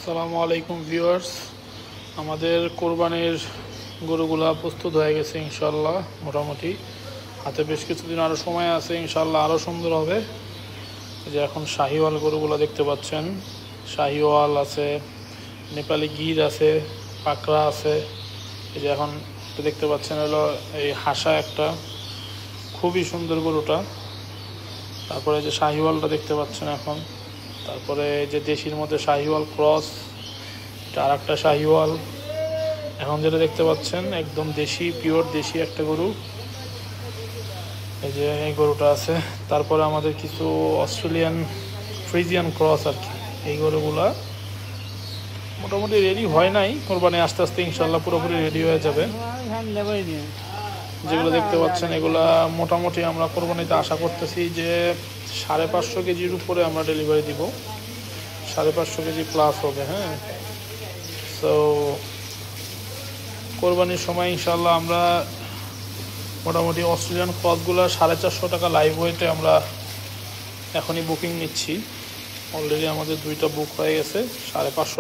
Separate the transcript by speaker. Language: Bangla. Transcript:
Speaker 1: আসসালামু আলাইকুম ভিউয়ার্স, আমাদের কোরবানির গরুগুলা প্রস্তুত হয়ে গেছে ইনশাল্লাহ। মোটামুটি হাতে বেশ কিছুদিন আরও সময় আছে, ইনশাল্লাহ আরও সুন্দর হবে। যে এখন শাহিওয়াল গরুগুলো দেখতে পাচ্ছেন, শাহিওয়াল আছে, নেপালি গির আছে, পাকড়া আছে। এই যে এখন দেখতে পাচ্ছেন হলো এই হাসা একটা খুবই সুন্দর গরুটা। তারপরে যে শাহিওয়ালটা দেখতে পাচ্ছেন এখন, তারপরে যে দেশির মধ্যে শাহিওয়াল ক্রস, এটা আর একটা শাহিওয়াল। এখন যেটা দেখতে পাচ্ছেন একদম দেশি, পিওর দেশি একটা গরু, এই যে এই গরুটা আছে। তারপরে আমাদের কিছু অস্ট্রেলিয়ান ফ্রিজিয়ান ক্রস আর কি। এই গরুগুলা মোটামুটি রেডি হয় নাই, কোরবানি আস্তে আস্তে ইনশাল্লাহ পুরোপুরি রেডি হয়ে যাবে। যেগুলো দেখতে পাচ্ছেন এগুলা মোটামুটি আমরা কোরবানিতে আশা করতেছি যে 550 কেজির উপরে আমরা ডেলিভারি দিব, 550 কেজি প্লাস হবে। হ্যাঁ, তো কোরবানির সময় ইনশাল্লাহ আমরা মোটামুটি অস্ট্রেলিয়ান ক্রসগুলো 450 টাকা লাইভ ওয়েটে আমরা এখনই বুকিং নিচ্ছি। অলরেডি আমাদের 2টা বুক হয়ে গেছে 550